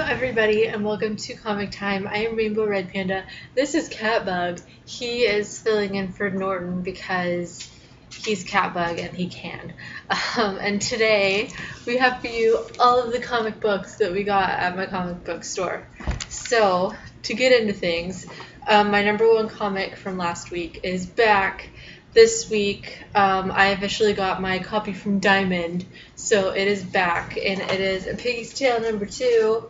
everybody, and welcome to Comic Time. I am Rainbow Red Panda. This is Catbug. He is filling in for Norton because he's Catbug and he can. And today we have for you all of the comic books that we got at my comic book store. So, to get into things, my number one comic from last week is back. This week, I officially got my copy from Diamond, so it is back, and it is A Piggy's Tale number 2,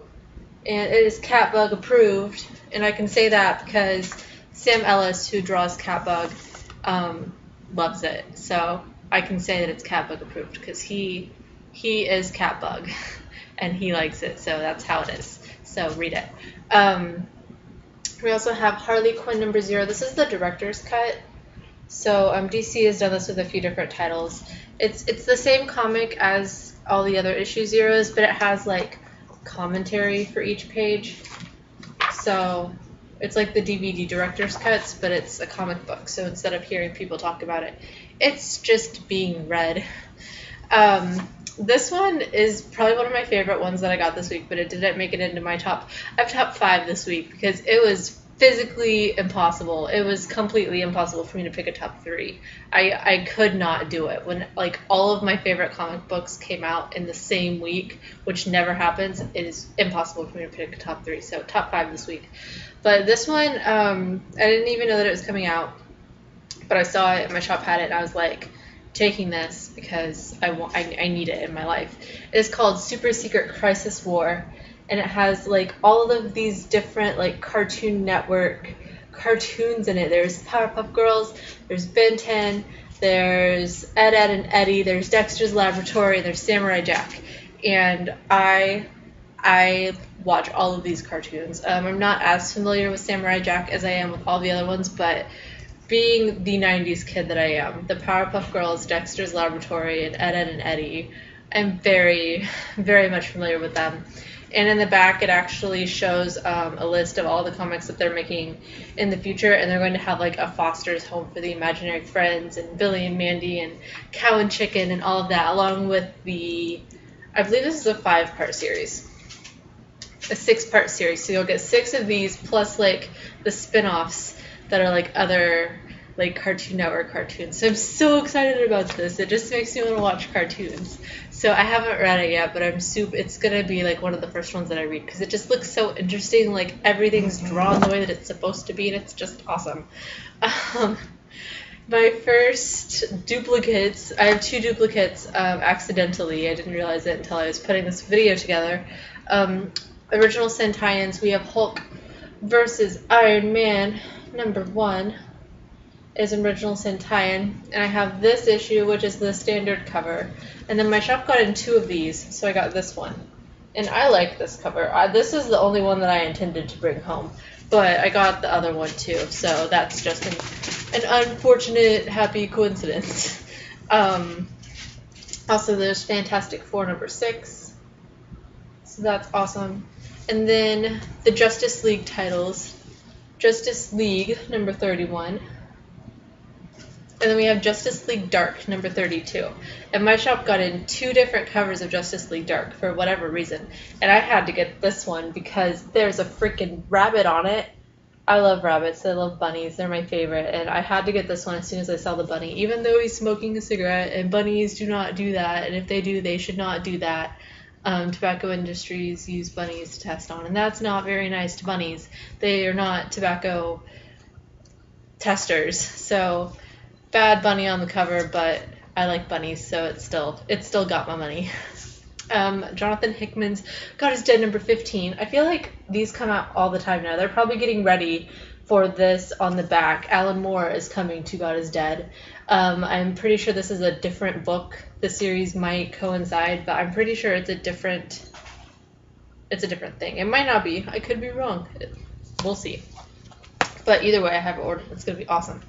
and it is Catbug approved, and I can say that because Sam Ellis, who draws Catbug, loves it, so I can say that it's Catbug approved because he is Catbug, and he likes it, so that's how it is. So read it. We also have Harley Quinn number 0. This is the director's cut. So DC has done this with a few different titles. It's the same comic as all the other issue zeros, but it has like commentary for each page. So it's like the DVD director's cuts, but it's a comic book. So instead of hearing people talk about it, it's just being read. This one is probably one of my favorite ones that I got this week, but it didn't make it into my top. I have top 5 this week because it was physically impossible. It was completely impossible for me to pick a top 3. I could not do it. When like all of my favorite comic books came out in the same week, which never happens, it is impossible for me to pick a top 3. So top 5 this week. But this one, I didn't even know that it was coming out, but I saw it and my shop had it and I was like, taking this because I need it in my life. It is called Super Secret Crisis War, and it has like all of these different like Cartoon Network cartoons in it. There's Powerpuff Girls, there's Ben 10, there's Ed, Edd and Eddy, there's Dexter's Laboratory, there's Samurai Jack, and I watch all of these cartoons. I'm not as familiar with Samurai Jack as I am with all the other ones, but being the 90s kid that I am, the Powerpuff Girls, Dexter's Laboratory, and Ed, Edd and Eddy, I'm very, very much familiar with them. And in the back, it actually shows a list of all the comics that they're making in the future, and they're going to have like a Foster's Home for the Imaginary Friends, and Billy and Mandy, and Cow and Chicken, and all of that, along with the, I believe this is a 5-part series. A 6-part series, so you'll get 6 of these, plus like the spin-offs that are like other like Cartoon Network cartoons. So I'm so excited about this. It just makes me want to watch cartoons. So I haven't read it yet, but it's gonna be like one of the first ones that I read because it just looks so interesting. Like everything's drawn the way that it's supposed to be, and it's just awesome. My first duplicates, I have 2 duplicates accidentally. I didn't realize it until I was putting this video together. Original Sin tie-ins, we have Hulk versus Iron Man. Number 1 is an Original Sin tie-in, and I have this issue, which is the standard cover. And then my shop got in 2 of these, so I got this one. And I like this cover. This is the only one that I intended to bring home, but I got the other one too, so that's just an unfortunate happy coincidence. Also, there's Fantastic Four number 6, so that's awesome. And then the Justice League titles. Justice League number 31, and then we have Justice League Dark number 32. And my shop got in 2 different covers of Justice League Dark for whatever reason, and I had to get this one because there's a freaking rabbit on it. I love rabbits, I love bunnies, they're my favorite, and I had to get this one as soon as I saw the bunny, even though he's smoking a cigarette, and bunnies do not do that, and if they do, they should not do that. Tobacco industries use bunnies to test on, and that's not very nice to bunnies. They are not tobacco testers, so bad bunny on the cover, but I like bunnies, so it still got my money. Jonathan Hickman's God is Dead number 15. I feel like these come out all the time now. They're probably getting ready for this on the back. Alan Moore is coming to God is Dead. I'm pretty sure this is a different book. The series might coincide, but I'm pretty sure it's a different thing. It might not be. I could be wrong. We'll see. But either way, I have it ordered. It's going to be awesome.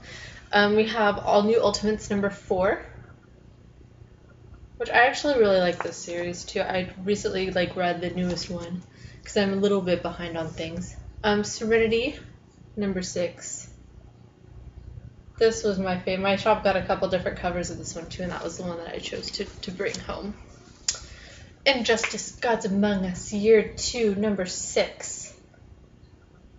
We have All New Ultimates number 4, which I actually really like this series too. I recently read the newest one because I'm a little bit behind on things. Serenity number 6. This was my favorite. My shop got a couple different covers of this one too, and that was the one that I chose to bring home. Injustice, Gods Among Us, Year 2, number 6.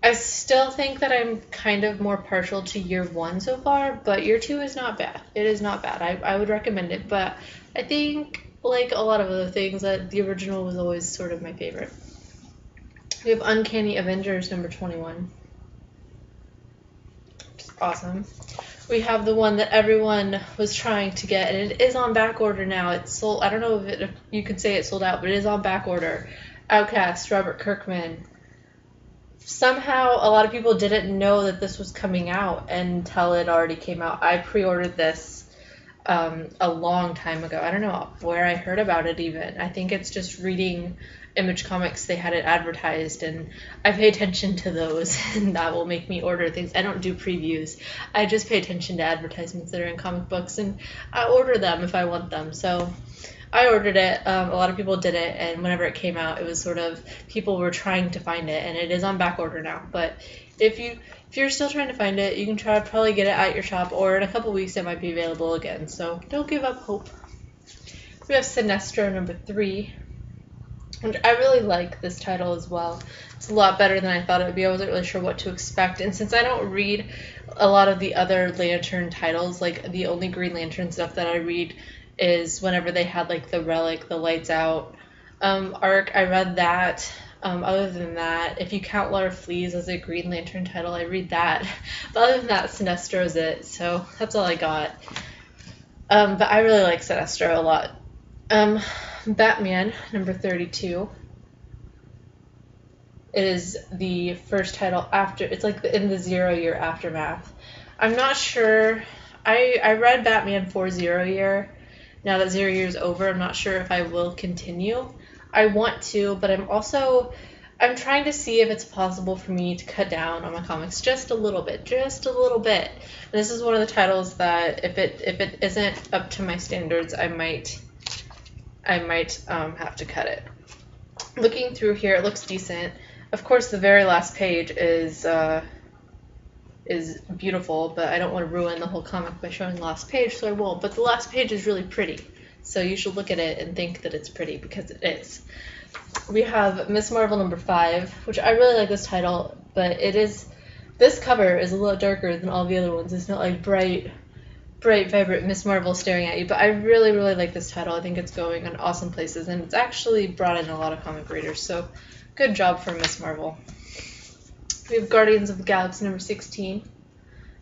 I still think that I'm kind of more partial to Year 1 so far, but Year 2 is not bad. It is not bad. I would recommend it, but I think, like a lot of other things, that the original was always sort of my favorite. We have Uncanny Avengers, number 21. Awesome. We have the one that everyone was trying to get, and it is on back order now. It's sold. I don't know if you could say it sold out, but it is on back order. Outcast, Robert Kirkman. Somehow, a lot of people didn't know that this was coming out until it already came out. I pre-ordered this a long time ago. I don't know where I heard about it even. I think it's just reading Image Comics. They had it advertised, and I pay attention to those, and that will make me order things. I don't do previews. I just pay attention to advertisements that are in comic books, and I order them if I want them. So I ordered it. A lot of people did it, and whenever it came out, it was sort of people were trying to find it, and it is on back order now. But if you're still trying to find it, you can try to probably get it at your shop, or in a couple weeks it might be available again. So don't give up hope. We have Sinestro, number 3. And I really like this title as well. It's a lot better than I thought it would be. I wasn't really sure what to expect. And since I don't read a lot of the other Lantern titles, like the only Green Lantern stuff that I read is whenever they had like the Relic, the Lights Out arc, I read that. Other than that, if you count Laura Fleas as a Green Lantern title, I read that. But other than that, Sinestro's it. So that's all I got. But I really like Sinestro a lot. Batman, number 32. It is the first title after, it's like in the 0 year aftermath. I'm not sure, I read Batman for 0 year. Now that 0 year is over, I'm not sure if I will continue. I want to, but I'm trying to see if it's possible for me to cut down on my comics just a little bit. And this is one of the titles that if it isn't up to my standards, I might have to cut it. Looking through here, it looks decent. Of course, the very last page is beautiful, but I don't want to ruin the whole comic by showing the last page, so I won't. But the last page is really pretty, so you should look at it and think that it's pretty, because it is. We have Miss Marvel number 5, which I really like this title, but this cover is a lot darker than all the other ones. It's not like bright, vibrant Miss Marvel staring at you, but I really, really like this title. I think it's going on awesome places, and it's actually brought in a lot of comic readers, so good job for Miss Marvel. We have Guardians of the Galaxy number 16.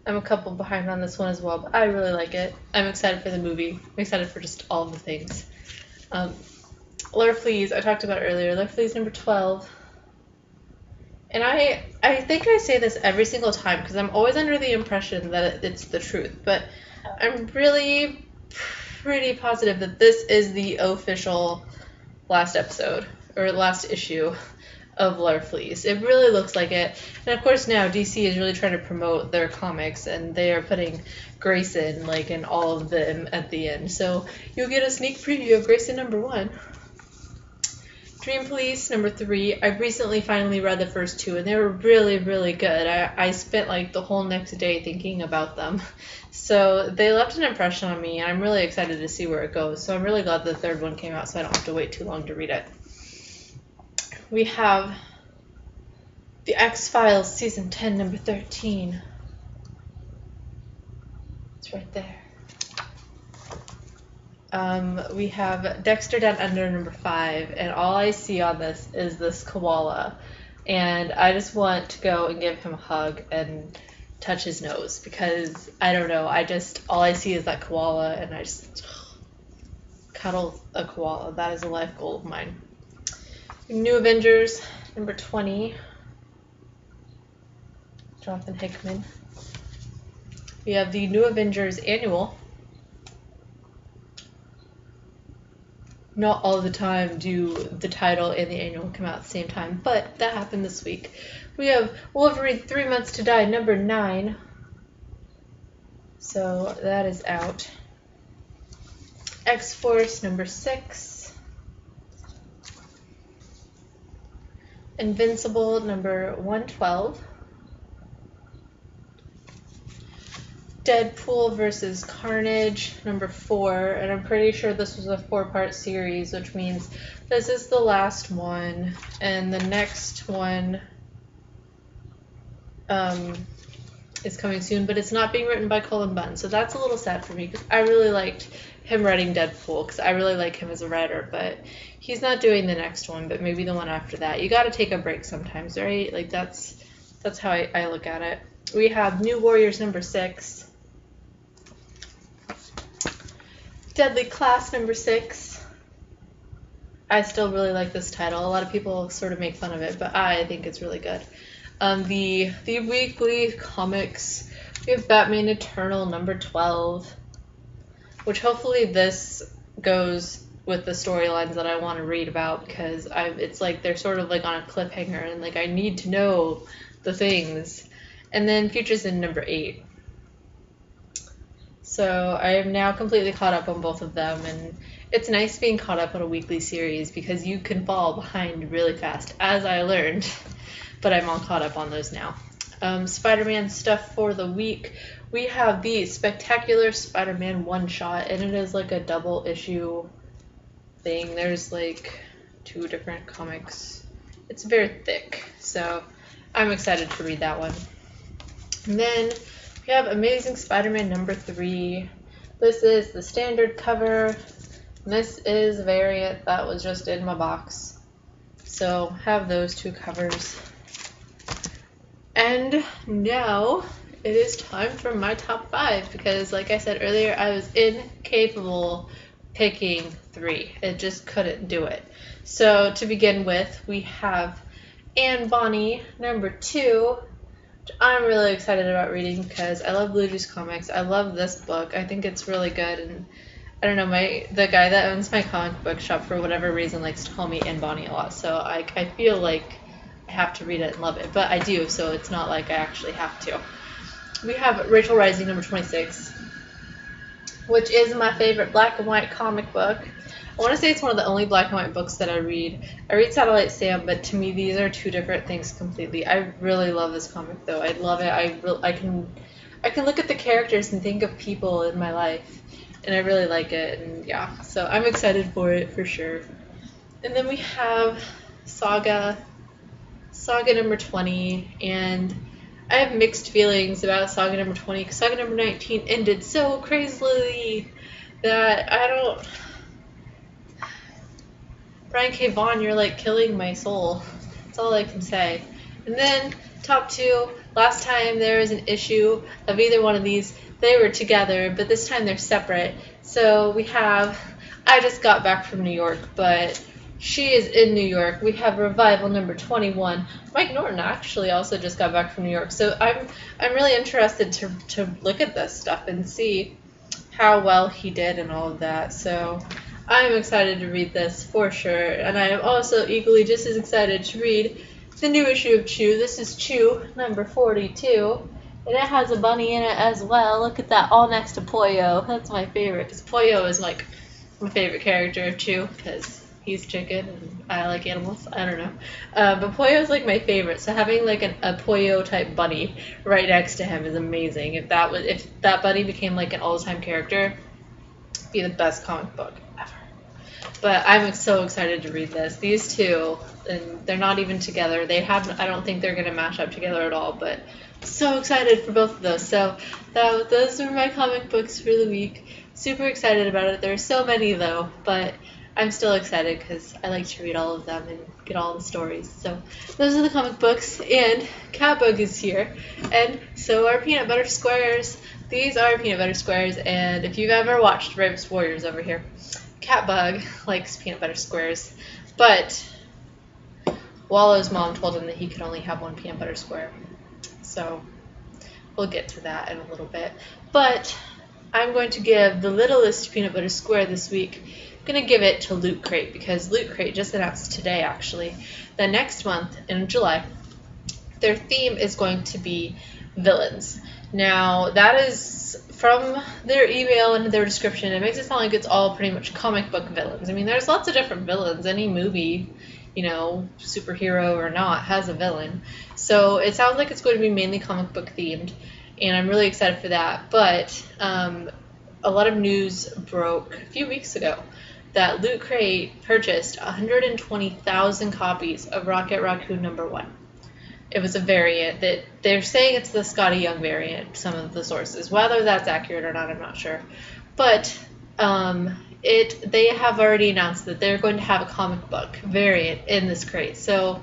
I'm a couple behind on this one as well, but I really like it. I'm excited for the movie. I'm excited for just all of the things. Laura Fleas, I talked about earlier. Laura Fleas number 12. And I think I say this every single time because I'm always under the impression that it's the truth, but I'm really pretty positive that this is the official last episode, or last issue of Laura Fleas. It really looks like it. And of course now DC is really trying to promote their comics, and they are putting Grayson like in all of them at the end. So you'll get a sneak preview of Grayson number 1. Dream Police number 3. I recently finally read the first 2, and they were really, really good. I spent like the whole next day thinking about them. So they left an impression on me, and I'm really excited to see where it goes. So I'm really glad the third one came out, so I don't have to wait too long to read it. We have The X-Files Season 10, number 13. It's right there. We have Dexter Down Under, number 5, and all I see on this is this koala. And I just want to go and give him a hug and touch his nose, because, I don't know, all I see is that koala, and I just cuddle a koala. That is a life goal of mine. New Avengers, number 20. Jonathan Hickman. We have the New Avengers Annual. Not all the time do the title and the annual come out at the same time, but that happened this week. We have Wolverine 3 Months to Die, number 9. So that is out. X-Force, number 6. Invincible, number 112. Deadpool versus Carnage, number 4, and I'm pretty sure this was a 4-part series, which means this is the last one, and the next one is coming soon, but it's not being written by Cullen Bunn, so that's a little sad for me, because I really liked him writing Deadpool, because I really like him as a writer, but he's not doing the next one, but maybe the one after that. You gotta take a break sometimes, right? Like, that's how I look at it. We have New Warriors number 6. Deadly Class number 6. I still really like this title. A lot of people sort of make fun of it, but I think it's really good. The weekly comics, we have Batman Eternal number 12, which hopefully this goes with the storylines that I want to read about, because it's like they're sort of like on a cliffhanger, and like I need to know the things. And then Futures in number 8. So I am now completely caught up on both of them, and it's nice being caught up on a weekly series because you can fall behind really fast, as I learned, but I'm all caught up on those now. Spider-Man stuff for the week. We have the Spectacular Spider-Man one-shot, and it is like a double issue thing. There's like 2 different comics. It's very thick, so I'm excited to read that one. And then we have Amazing Spider-Man number 3. This is the standard cover. This is a variant that was just in my box. So have those 2 covers. And now it is time for my top 5, because like I said earlier, I was incapable picking 3. It just couldn't do it. So to begin with, we have Anne Bonny number 2. I'm really excited about reading because I love Blue Juice Comics. I love this book. I think it's really good, and I don't know, the guy that owns my comic book shop for whatever reason likes to call me Anne Bonny a lot, so I feel like I have to read it and love it, but I do, so it's not like I actually have to. We have Rachel Rising number 26, which is my favorite black and white comic book. I want to say it's one of the only black and white books that I read. I read Satellite Sam, but to me these are 2 different things completely. I really love this comic though. I love it. I can look at the characters and think of people in my life, and I really like it, and yeah, so I'm excited for it for sure. And then we have Saga number 20, and I have mixed feelings about Saga number 20 because Saga number 19 ended so crazily that I don't... Brian K. Vaughan, you're like killing my soul. That's all I can say. And then top 2, last time there was an issue of either one of these, they were together, but this time they're separate. So we have I Just Got Back from New York, but she is in New York. We have Revival number 21. Mike Norton actually also just got back from New York. So I'm really interested to look at this stuff and see how well he did and all of that. So I'm excited to read this for sure, and I am also equally just as excited to read the new issue of Chew. This is Chew, number 42, and it has a bunny in it as well. Look at that, all next to Pollo. That's my favorite, because Pollo is like my favorite character of Chew, because he's chicken, and I like animals. I don't know. But Pollo is like my favorite, so having like a Pollo-type bunny right next to him is amazing. If that bunny became like an all-the-time character, it'd be the best comic book ever. But I'm so excited to read this. These 2, and they're not even together. I don't think they're going to match up together at all, but so excited for both of those. So those are my comic books for the week. Super excited about it. There are so many though, but I'm still excited because I like to read all of them and get all the stories. So those are the comic books, and Catbug is here, and so are peanut butter squares. These are peanut butter squares, and if you've ever watched Bravest Warriors over here, Catbug likes peanut butter squares, but Wallow's mom told him that he could only have 1 peanut butter square. So we'll get to that in a little bit. But I'm going to give the littlest peanut butter square this week. I'm going to give it to Loot Crate, because Loot Crate just announced today, actually, that next month in July, their theme is going to be villains. Now, that is from their email and their description. It makes it sound like it's all pretty much comic book villains. I mean, there's lots of different villains. Any movie, superhero or not, has a villain. So it sounds like it's going to be mainly comic book themed. and I'm really excited for that. But a lot of news broke a few weeks ago that Loot Crate purchased 120,000 copies of Rocket Raccoon #1. It was a variant that they're saying it's the Scotty Young variant, some of the sources. Whether that's accurate or not, I'm not sure. But they have already announced that they're going to have a comic book variant in this crate. So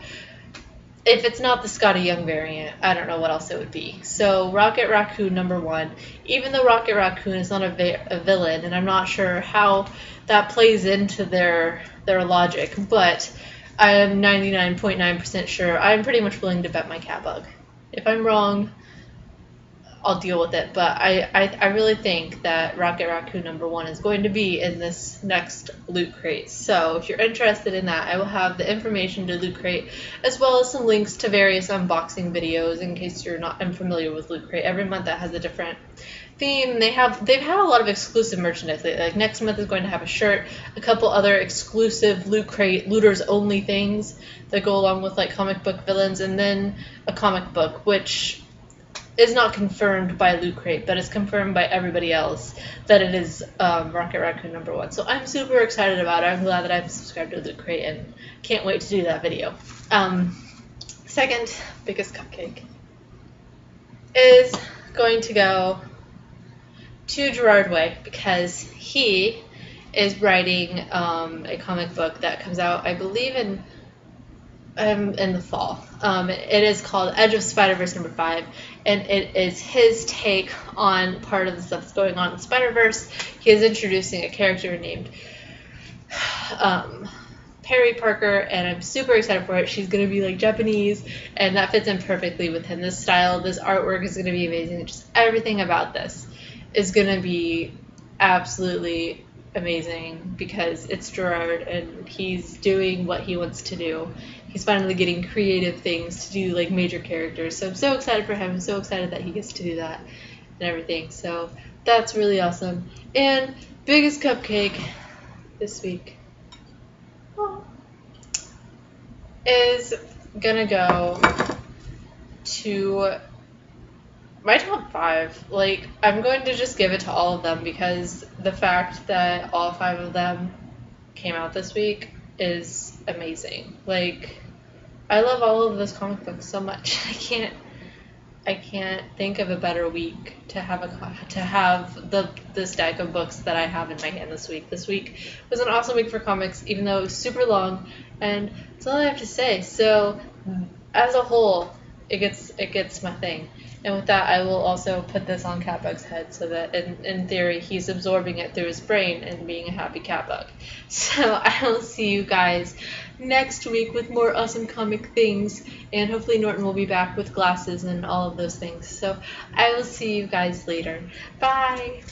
if it's not the Scotty Young variant, I don't know what else it would be. So Rocket Raccoon #1, even though Rocket Raccoon is not a villain, and I'm not sure how that plays into their logic, but I am 99.9% sure. I'm pretty much willing to bet my cat bug. If I'm wrong, I'll deal with it. But I really think that Rocket Raccoon #1 is going to be in this next Loot Crate. So if you're interested in that, I will have the information to Loot Crate, as well as some links to various unboxing videos in case you're not unfamiliar with Loot Crate. Every month that has a different theme. They've had a lot of exclusive merchandise. Like next month is going to have a shirt, a couple other exclusive Loot Crate looters only things that go along with like comic book villains, and then a comic book which is not confirmed by Loot Crate, but is confirmed by everybody else that it is Rocket Raccoon #1. So I'm super excited about it. I'm glad that I'm subscribed to Loot Crate and can't wait to do that video. Second biggest cupcake is going to go to Gerard Way, because he is writing a comic book that comes out, I believe, in the fall. It is called Edge of Spider-Verse #5, and it is his take on part of the stuff that's going on in Spider-Verse. He is introducing a character named Peni Parker, and I'm super excited for it. She's going to be like Japanese, and that fits in perfectly with him. This style, this artwork is going to be amazing. Just everything about this is going to be absolutely amazing because it's Gerard and he's doing what he wants to do. He's finally getting creative things to do, like major characters. So I'm so excited for him. I'm so excited that he gets to do that and everything. So that's really awesome. And biggest cupcake this week is gonna go to my top 5. Like, I'm going to just give it to all of them because the fact that all 5 of them came out this week is amazing. Like, I love all of those comic books so much. I can't think of a better week to have the stack of books that I have in my hand this week. This week was an awesome week for comics, even though it was super long, and that's all I have to say. So, as a whole, it gets my thing. And with that, I will also put this on Catbug's head so that, in theory, he's absorbing it through his brain and being a happy Catbug. So I will see you guys next week with more awesome comic things, and hopefully Norton will be back with glasses and all of those things. So I will see you guys later. Bye!